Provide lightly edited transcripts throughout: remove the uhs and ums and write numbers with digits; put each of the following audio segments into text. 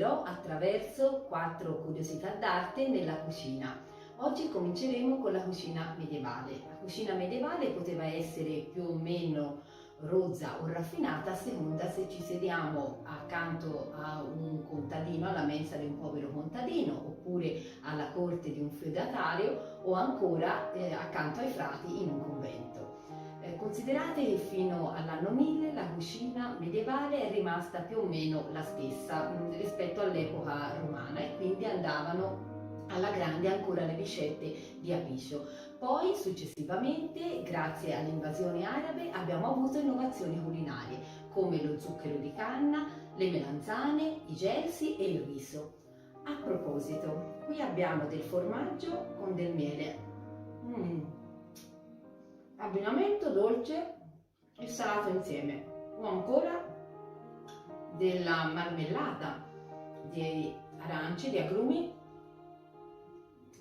guiderò attraverso 4 curiosità d'arte nella cucina. Oggi cominceremo con la cucina medievale. La cucina medievale poteva essere più o meno rozza o raffinata a seconda se ci sediamo accanto a un contadino, alla mensa di un povero contadino, oppure alla corte di un feudatario o ancora accanto ai frati in un convento. Considerate che fino all'anno 1000 la cucina medievale è rimasta più o meno la stessa rispetto all'epoca romana e quindi andavano alla grande ancora le ricette di Apiccio. Poi successivamente, grazie alle invasioni arabe, abbiamo avuto innovazioni culinarie come lo zucchero di canna, le melanzane, i gelsi e il riso. A proposito, qui abbiamo del formaggio con del miele. Abbinamento dolce e salato insieme. O ancora della marmellata di arance, di agrumi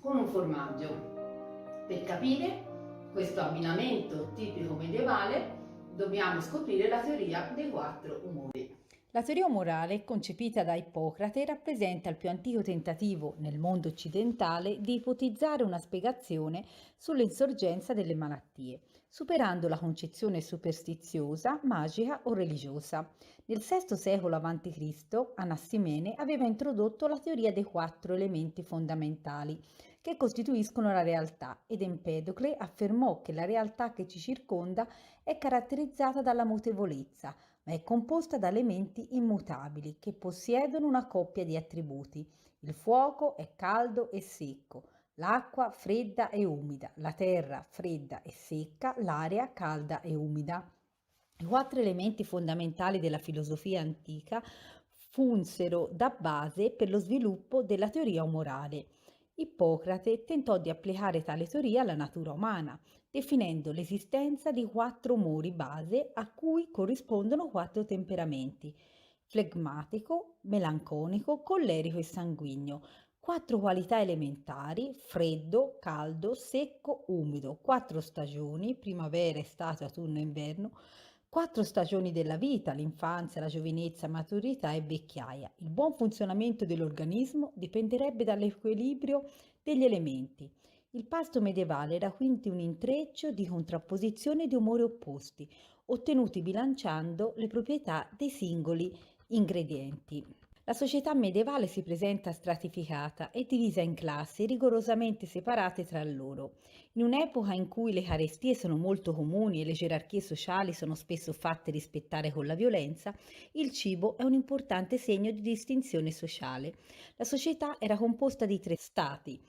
con un formaggio. Per capire questo abbinamento tipico medievale dobbiamo scoprire la teoria dei 4 umori. La teoria umorale, concepita da Ippocrate, rappresenta il più antico tentativo nel mondo occidentale di ipotizzare una spiegazione sull'insorgenza delle malattie, superando la concezione superstiziosa, magica o religiosa. Nel VI secolo a.C., Anassimene aveva introdotto la teoria dei 4 elementi fondamentali che costituiscono la realtà ed Empedocle affermò che la realtà che ci circonda è caratterizzata dalla mutevolezza, ma è composta da elementi immutabili che possiedono una coppia di attributi. Il fuoco è caldo e secco, l'acqua fredda e umida, la terra fredda e secca, l'aria calda e umida. I 4 elementi fondamentali della filosofia antica funsero da base per lo sviluppo della teoria umorale. Ippocrate tentò di applicare tale teoria alla natura umana, definendo l'esistenza di 4 umori base a cui corrispondono 4 temperamenti: flegmatico, melanconico, collerico e sanguigno. 4 qualità elementari: freddo, caldo, secco, umido. 4 stagioni: primavera, estate, autunno e inverno. 4 stagioni della vita: l'infanzia, la giovinezza, maturità e vecchiaia. Il buon funzionamento dell'organismo dipenderebbe dall'equilibrio degli elementi. Il pasto medievale era quindi un intreccio di contrapposizioni di umori opposti, ottenuti bilanciando le proprietà dei singoli ingredienti. La società medievale si presenta stratificata e divisa in classi rigorosamente separate tra loro. In un'epoca in cui le carestie sono molto comuni e le gerarchie sociali sono spesso fatte rispettare con la violenza, il cibo è un importante segno di distinzione sociale. La società era composta di 3 stati: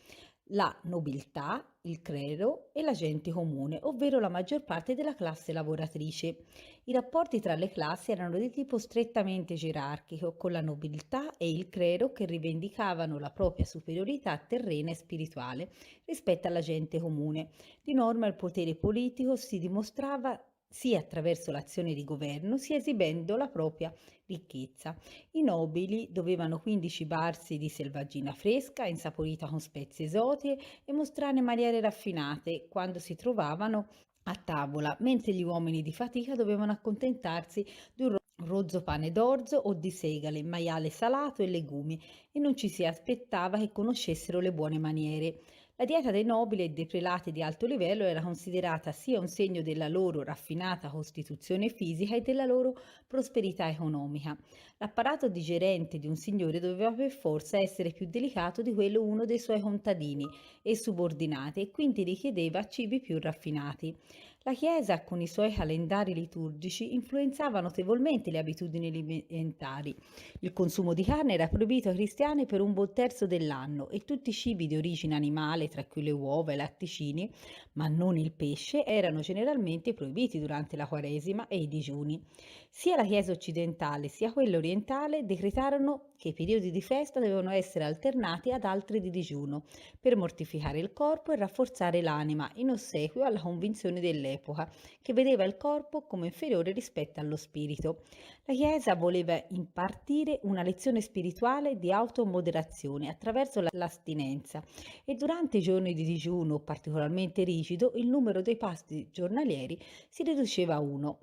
la nobiltà, il clero e la gente comune, ovvero la maggior parte della classe lavoratrice. I rapporti tra le classi erano di tipo strettamente gerarchico, con la nobiltà e il clero che rivendicavano la propria superiorità terrena e spirituale rispetto alla gente comune. Di norma il potere politico si dimostrava sia attraverso l'azione di governo, sia esibendo la propria ricchezza. I nobili dovevano quindi cibarsi di selvaggina fresca, insaporita con spezie esotiche e mostrare maniere raffinate quando si trovavano a tavola, mentre gli uomini di fatica dovevano accontentarsi di un rozzo pane d'orzo o di segale, maiale salato e legumi, e non ci si aspettava che conoscessero le buone maniere. La dieta dei nobili e dei prelati di alto livello era considerata sia un segno della loro raffinata costituzione fisica e della loro prosperità economica. L'apparato digerente di un signore doveva per forza essere più delicato di quello uno dei suoi contadini e subordinati e quindi richiedeva cibi più raffinati. La Chiesa, con i suoi calendari liturgici, influenzava notevolmente le abitudini alimentari. Il consumo di carne era proibito ai cristiani per un buon terzo dell'anno e tutti i cibi di origine animale, tra cui le uova e i latticini, ma non il pesce, erano generalmente proibiti durante la Quaresima e i digiuni. Sia la Chiesa occidentale sia quella orientale decretarono che i periodi di festa dovevano essere alternati ad altri di digiuno per mortificare il corpo e rafforzare l'anima, in ossequio alla convinzione dell'epoca, che vedeva il corpo come inferiore rispetto allo spirito. La Chiesa voleva impartire una lezione spirituale di automoderazione attraverso l'astinenza e durante i giorni di digiuno particolarmente rigido il numero dei pasti giornalieri si riduceva a 1.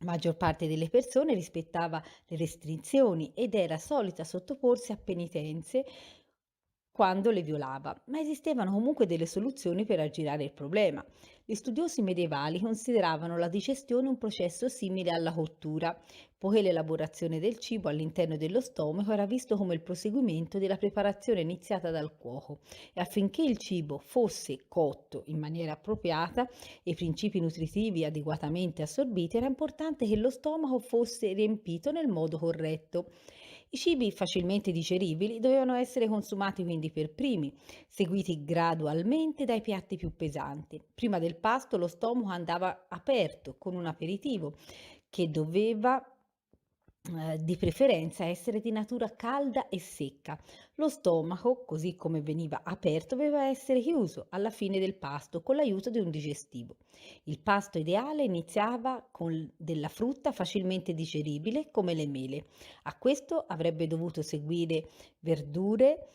La maggior parte delle persone rispettava le restrizioni ed era solita sottoporsi a penitenze quando le violava, ma esistevano comunque delle soluzioni per aggirare il problema. Gli studiosi medievali consideravano la digestione un processo simile alla cottura, poiché l'elaborazione del cibo all'interno dello stomaco era visto come il proseguimento della preparazione iniziata dal cuoco e affinché il cibo fosse cotto in maniera appropriata e i principi nutritivi adeguatamente assorbiti, era importante che lo stomaco fosse riempito nel modo corretto. I cibi facilmente digeribili dovevano essere consumati quindi per primi, seguiti gradualmente dai piatti più pesanti. Prima del pasto lo stomaco andava aperto con un aperitivo che doveva di preferenza essere di natura calda e secca. Lo stomaco, così come veniva aperto, doveva essere chiuso alla fine del pasto con l'aiuto di un digestivo. Il pasto ideale iniziava con della frutta facilmente digeribile come le mele. A questo avrebbe dovuto seguire verdure,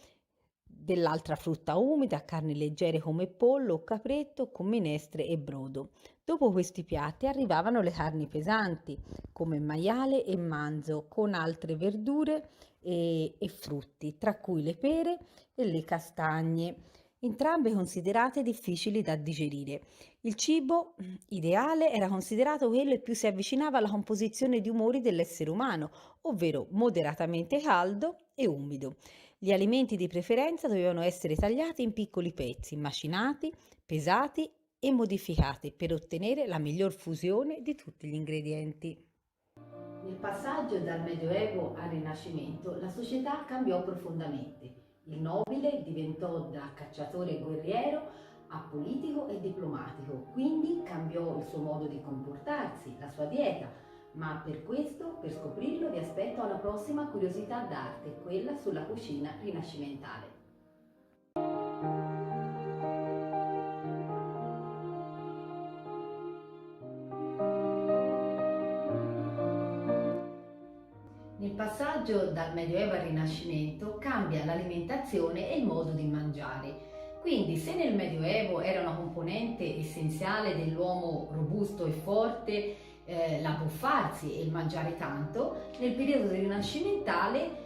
dell'altra frutta umida, carni leggere come pollo o capretto con minestre e brodo. Dopo questi piatti arrivavano le carni pesanti come maiale e manzo con altre verdure e frutti, tra cui le pere e le castagne, entrambe considerate difficili da digerire. Il cibo ideale era considerato quello che più si avvicinava alla composizione di umori dell'essere umano, ovvero moderatamente caldo e umido. Gli alimenti di preferenza dovevano essere tagliati in piccoli pezzi, macinati, pesati e modificati per ottenere la miglior fusione di tutti gli ingredienti. Nel passaggio dal Medioevo al Rinascimento la società cambiò profondamente. Il nobile diventò da cacciatore e guerriero a politico e diplomatico, quindi cambiò il suo modo di comportarsi, la sua dieta, ma per questo, per scoprirlo, vi aspetto alla prossima curiosità d'arte, quella sulla cucina rinascimentale. Nel passaggio dal Medioevo al Rinascimento cambia l'alimentazione e il modo di mangiare. Quindi se nel Medioevo era una componente essenziale dell'uomo robusto e forte l'abbuffarsi e il mangiare tanto, nel periodo rinascimentale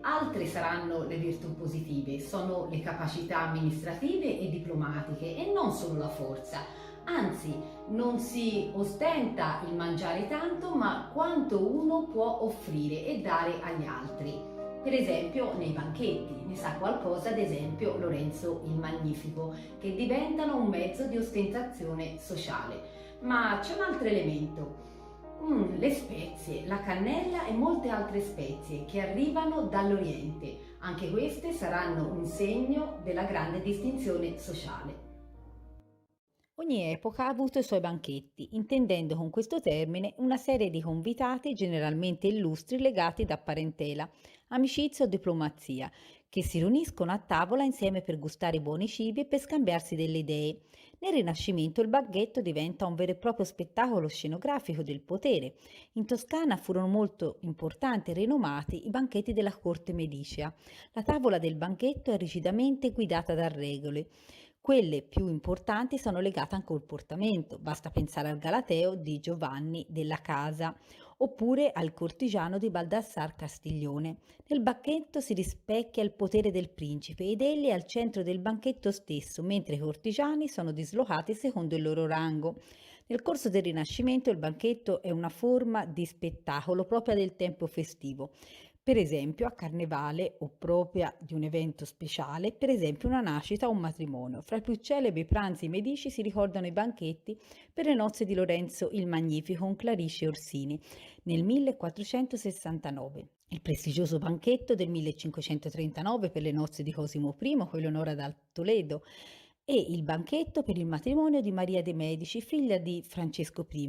altre saranno le virtù positive, sono le capacità amministrative e diplomatiche e non solo la forza. Anzi, non si ostenta il mangiare tanto, ma quanto uno può offrire e dare agli altri. Per esempio nei banchetti, ne sa qualcosa ad esempio Lorenzo il Magnifico, che diventano un mezzo di ostentazione sociale. Ma c'è un altro elemento. Le spezie, la cannella e molte altre spezie che arrivano dall'Oriente. Anche queste saranno un segno della grande distinzione sociale. Ogni epoca ha avuto i suoi banchetti, intendendo con questo termine una serie di convitati generalmente illustri legati da parentela, amicizia o diplomazia, che si riuniscono a tavola insieme per gustare i buoni cibi e per scambiarsi delle idee. Nel Rinascimento il banchetto diventa un vero e proprio spettacolo scenografico del potere. In Toscana furono molto importanti e rinomati i banchetti della corte medicea. La tavola del banchetto è rigidamente guidata da regole. Quelle più importanti sono legate al comportamento, basta pensare al Galateo di Giovanni della Casa oppure al cortigiano di Baldassar Castiglione. Nel banchetto si rispecchia il potere del principe ed egli è al centro del banchetto stesso, mentre i cortigiani sono dislocati secondo il loro rango. Nel corso del Rinascimento il banchetto è una forma di spettacolo propria del tempo festivo. Per esempio a Carnevale o propria di un evento speciale, per esempio una nascita o un matrimonio. Fra i più celebri pranzi medici si ricordano i banchetti per le nozze di Lorenzo il Magnifico con Clarice Orsini nel 1469. Il prestigioso banchetto del 1539 per le nozze di Cosimo I con Eleonora da Toledo e il banchetto per il matrimonio di Maria de' Medici, figlia di Francesco I,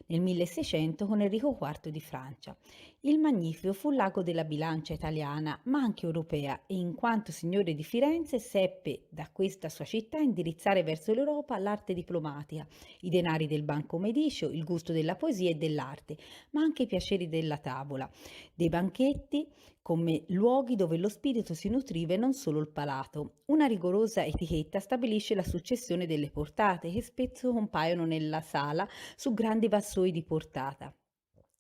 nel 1600 con Enrico IV di Francia. Il Magnifico fu l'ago della bilancia italiana, ma anche europea, e in quanto signore di Firenze seppe da questa sua città indirizzare verso l'Europa l'arte diplomatica, i denari del Banco Medicio, il gusto della poesia e dell'arte, ma anche i piaceri della tavola, dei banchetti come luoghi dove lo spirito si nutriva e non solo il palato. Una rigorosa etichetta stabilisce la successione delle portate che spesso compaiono nella sala su grandi vassoi di portata.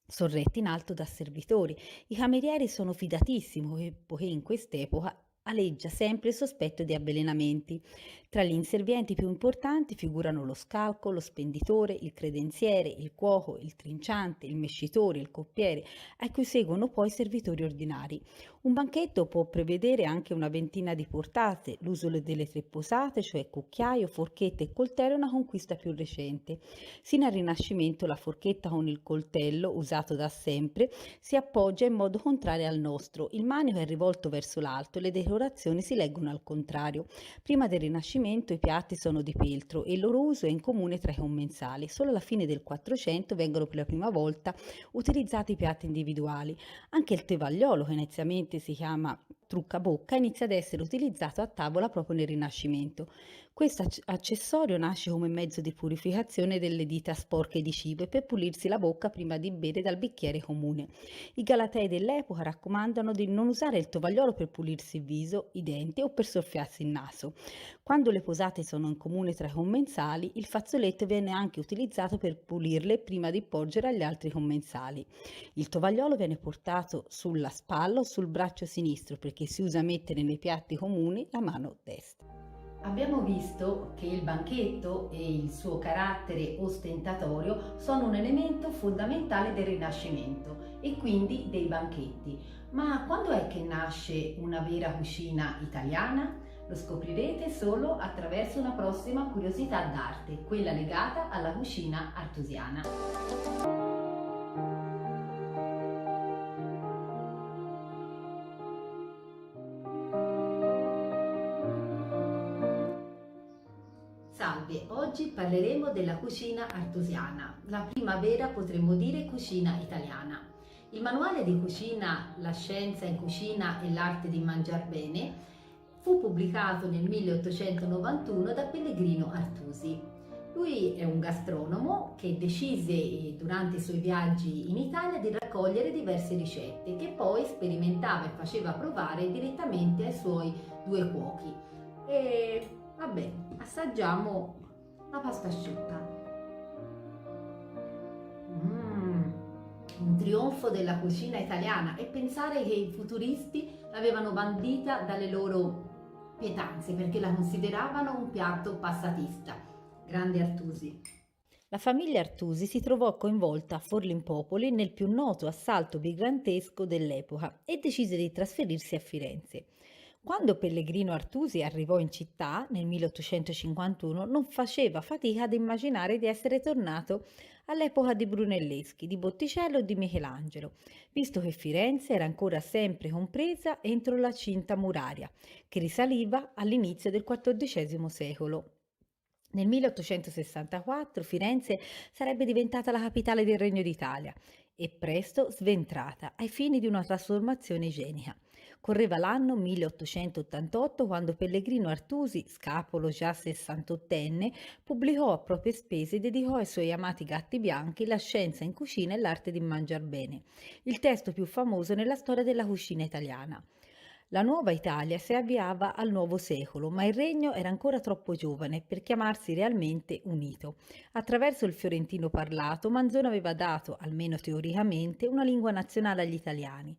sorretti in alto da servitori. I camerieri sono fidatissimi poiché in quest'epoca aleggia sempre il sospetto di avvelenamenti. Tra gli inservienti più importanti figurano lo scalco, lo spenditore, il credenziere, il cuoco, il trinciante, il mescitore, il coppiere, a cui seguono poi i servitori ordinari. Un banchetto può prevedere anche una ventina di portate, l'uso delle tre posate, cioè cucchiaio, forchetta e coltello, è una conquista più recente. Sino al Rinascimento la forchetta con il coltello, usato da sempre, si appoggia in modo contrario al nostro. Il manico è rivolto verso l'alto e le decorazioni si leggono al contrario. Prima del Rinascimento i piatti sono di peltro e il loro uso è in comune tra i commensali. Solo alla fine del 400 vengono per la prima volta utilizzati i piatti individuali. Anche il tevagliolo, che inizialmente si chiama truccabocca, inizia ad essere utilizzato a tavola proprio nel Rinascimento. Questo accessorio nasce come mezzo di purificazione delle dita sporche di cibo e per pulirsi la bocca prima di bere dal bicchiere comune. I Galatei dell'epoca raccomandano di non usare il tovagliolo per pulirsi il viso, i denti o per soffiarsi il naso. Quando le posate sono in comune tra i commensali, il fazzoletto viene anche utilizzato per pulirle prima di porgere agli altri commensali. Il tovagliolo viene portato sulla spalla o sul braccio sinistro perché si usa mettere nei piatti comuni la mano destra. Abbiamo visto che il banchetto e il suo carattere ostentatorio sono un elemento fondamentale del Rinascimento e quindi dei banchetti. Ma quando è che nasce una vera cucina italiana? Lo scoprirete solo attraverso una prossima curiosità d'arte, quella legata alla cucina artusiana. Salve, oggi parleremo della cucina artusiana, la prima vera potremmo dire cucina italiana. Il manuale di cucina La scienza in cucina e l'arte di mangiar bene fu pubblicato nel 1891 da Pellegrino Artusi. Lui è un gastronomo che decise durante i suoi viaggi in Italia di raccogliere diverse ricette che poi sperimentava e faceva provare direttamente ai suoi due cuochi. E vabbè, assaggiamo la pasta asciutta. Mm, un trionfo della cucina italiana e pensare che i futuristi l'avevano bandita dalle loro pietanze perché la consideravano un piatto passatista. Grande Artusi. La famiglia Artusi si trovò coinvolta a Forlimpopoli nel più noto assalto bigrantesco dell'epoca e decise di trasferirsi a Firenze. Quando Pellegrino Artusi arrivò in città nel 1851 non faceva fatica ad immaginare di essere tornato all'epoca di Brunelleschi, di Botticello e di Michelangelo, visto che Firenze era ancora sempre compresa entro la cinta muraria, che risaliva all'inizio del XIV secolo. Nel 1864 Firenze sarebbe diventata la capitale del Regno d'Italia e presto sventrata ai fini di una trasformazione igienica. Correva l'anno 1888 quando Pellegrino Artusi, scapolo già 68enne, pubblicò a proprie spese e dedicò ai suoi amati gatti bianchi La scienza in cucina e l'arte di mangiar bene, il testo più famoso nella storia della cucina italiana. La nuova Italia si avviava al nuovo secolo, ma il regno era ancora troppo giovane per chiamarsi realmente unito. Attraverso il fiorentino parlato, Manzoni aveva dato, almeno teoricamente, una lingua nazionale agli italiani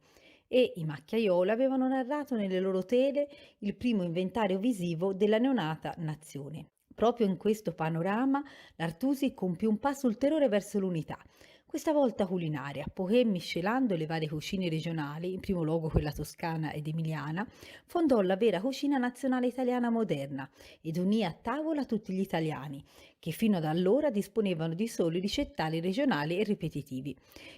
e i macchiaioli avevano narrato nelle loro tele il primo inventario visivo della neonata nazione. Proprio in questo panorama l'Artusi compì un passo ulteriore verso l'unità, questa volta culinaria, poiché miscelando le varie cucine regionali, in primo luogo quella toscana ed emiliana, fondò la vera cucina nazionale italiana moderna ed unì a tavola tutti gli italiani, che fino ad allora disponevano di soli ricettari regionali e ripetitivi.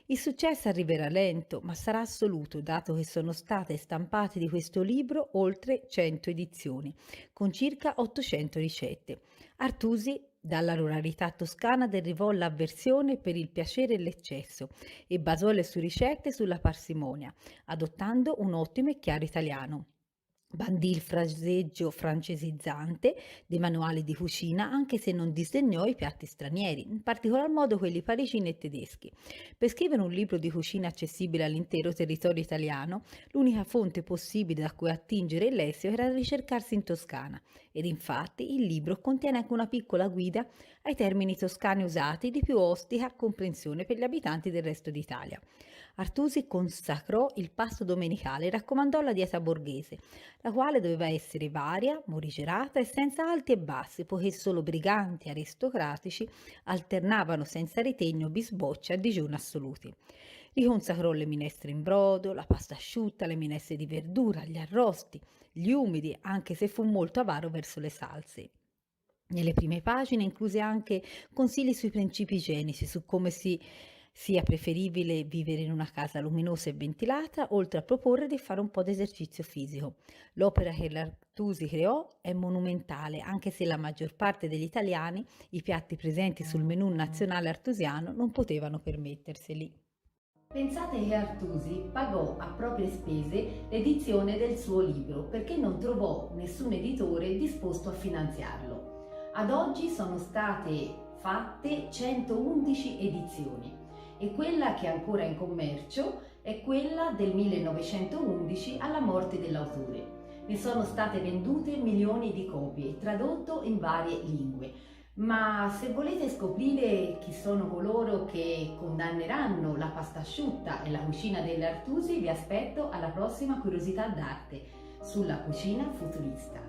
Il successo arriverà lento, ma sarà assoluto, dato che sono state stampate di questo libro oltre 100 edizioni, con circa 800 ricette. Artusi, dalla ruralità toscana, derivò l'avversione per il piacere e l'eccesso e basò le sue ricette sulla parsimonia, adottando un ottimo e chiaro italiano. Bandì il fraseggio francesizzante dei manuali di cucina, anche se non disegnò i piatti stranieri, in particolar modo quelli parigini e tedeschi. Per scrivere un libro di cucina accessibile all'intero territorio italiano, l'unica fonte possibile da cui attingere il lessico era ricercarsi in Toscana, ed infatti il libro contiene anche una piccola guida ai termini toscani usati di più ostica comprensione per gli abitanti del resto d'Italia. Artusi consacrò il pasto domenicale e raccomandò la dieta borghese, la quale doveva essere varia, morigerata e senza alti e bassi, poiché solo briganti aristocratici alternavano senza ritegno bisbocci a digiuni assoluti. Riconsacrò le minestre in brodo, la pasta asciutta, le minestre di verdura, gli arrosti, gli umidi, anche se fu molto avaro verso le salse. Nelle prime pagine incluse anche consigli sui principi igienici, su come sia preferibile vivere in una casa luminosa e ventilata, oltre a proporre di fare un po' di esercizio fisico. L'opera che l'Artusi creò è monumentale, anche se la maggior parte degli italiani i piatti presenti sul menù nazionale artusiano non potevano permetterseli. Pensate che Artusi pagò a proprie spese l'edizione del suo libro perché non trovò nessun editore disposto a finanziarlo. Ad oggi sono state fatte 111 edizioni e quella che è ancora in commercio è quella del 1911 alla morte dell'autore. Ne sono state vendute milioni di copie, tradotto in varie lingue. Ma se volete scoprire chi sono coloro che condanneranno la pasta asciutta e la cucina delle Artusi, vi aspetto alla prossima Curiosità d'Arte sulla cucina futurista.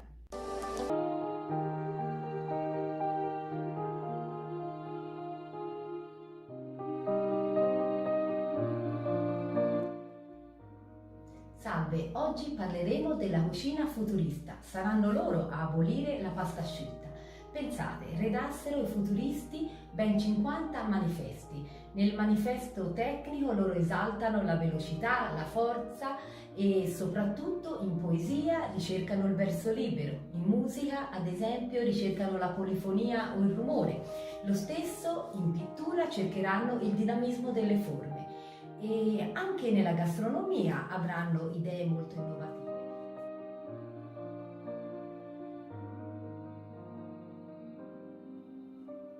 Salve, oggi parleremo della cucina futurista. Saranno loro a abolire la pasta asciutta. Pensate, redassero i futuristi ben 50 manifesti. Nel manifesto tecnico loro esaltano la velocità, la forza e soprattutto in poesia ricercano il verso libero. In musica, ad esempio, ricercano la polifonia o il rumore. Lo stesso in pittura cercheranno il dinamismo delle forme. E anche nella gastronomia avranno idee molto innovative.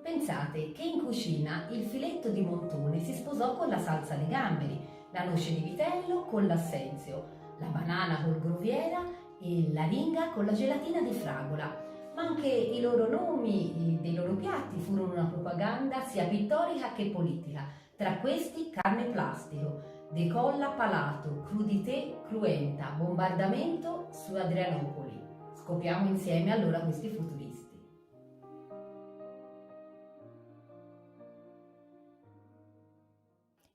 Pensate che in cucina il filetto di montone si sposò con la salsa dei gamberi, la noce di vitello con l'assenzio, la banana col groviera e l'aringa con la gelatina di fragola. Ma anche i loro nomi dei loro piatti furono una propaganda sia pittorica che politica. Tra questi carne plastico, decolla palato, crudité cruenta, bombardamento su Adrianopoli. Scopriamo insieme allora questi futuristi.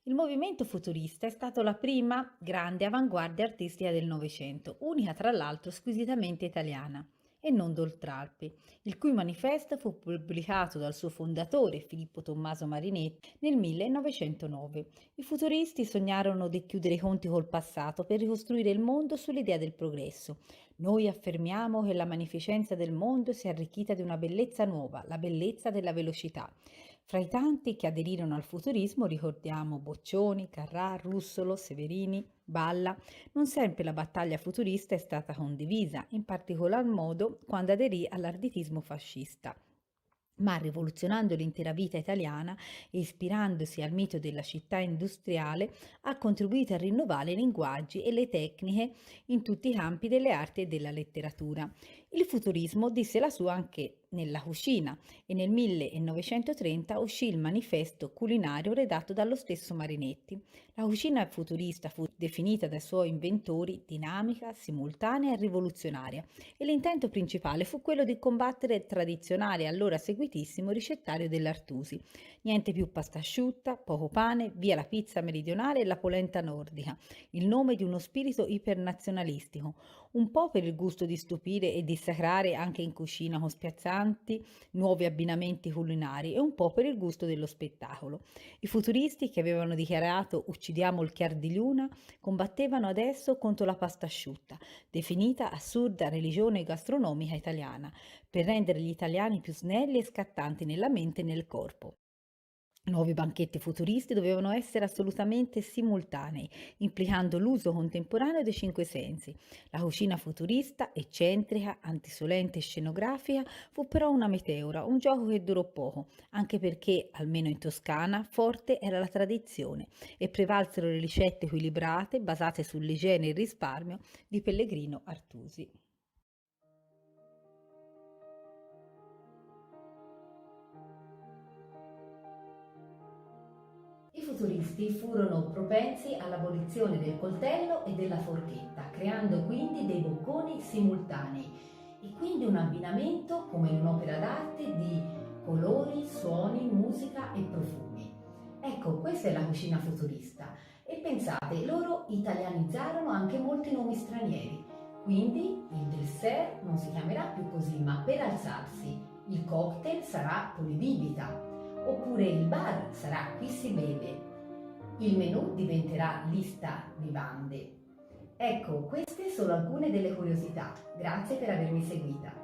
Il movimento futurista è stato la prima grande avanguardia artistica del Novecento, unica tra l'altro squisitamente italiana, e non d'Oltralpe, il cui manifesto fu pubblicato dal suo fondatore Filippo Tommaso Marinetti nel 1909. I futuristi sognarono di chiudere i conti col passato per ricostruire il mondo sull'idea del progresso. Noi affermiamo che la magnificenza del mondo si è arricchita di una bellezza nuova, la bellezza della velocità. Fra i tanti che aderirono al futurismo ricordiamo Boccioni, Carrà, Russolo, Severini, Balla. Non sempre la battaglia futurista è stata condivisa, in particolar modo quando aderì all'arditismo fascista. Ma rivoluzionando l'intera vita italiana e ispirandosi al mito della città industriale, ha contribuito a rinnovare i linguaggi e le tecniche in tutti i campi delle arti e della letteratura. Il futurismo disse la sua anche nella cucina e nel 1930 uscì il manifesto culinario redatto dallo stesso Marinetti. La cucina futurista fu definita dai suoi inventori dinamica, simultanea e rivoluzionaria e l'intento principale fu quello di combattere il tradizionale e allora seguitissimo ricettario dell'Artusi. Niente più pasta asciutta, poco pane, via la pizza meridionale e la polenta nordica, il nome di uno spirito ipernazionalistico, un po' per il gusto di stupire e dissacrare anche in cucina con spiazzanti nuovi abbinamenti culinari e un po' per il gusto dello spettacolo. I futuristi che avevano dichiarato uccidiamo il chiar di luna combattevano adesso contro la pasta asciutta, definita assurda religione gastronomica italiana, per rendere gli italiani più snelli e scattanti nella mente e nel corpo. Nuovi banchetti futuristi dovevano essere assolutamente simultanei, implicando l'uso contemporaneo dei cinque sensi. La cucina futurista, eccentrica, antisolente e scenografica, fu però una meteora, un gioco che durò poco, anche perché, almeno in Toscana, forte era la tradizione e prevalsero le ricette equilibrate, basate sull'igiene e il risparmio, di Pellegrino Artusi. I futuristi furono propensi all'abolizione del coltello e della forchetta, creando quindi dei bocconi simultanei e quindi un abbinamento, come in un'opera d'arte, di colori, suoni, musica e profumi. Ecco, questa è la cucina futurista. E pensate, loro italianizzarono anche molti nomi stranieri. Quindi il dessert non si chiamerà più così, ma per alzarsi. Il cocktail sarà polibibita. Oppure il bar sarà qui si beve. Il menù diventerà lista vivande. Ecco, queste sono alcune delle curiosità. Grazie per avermi seguita.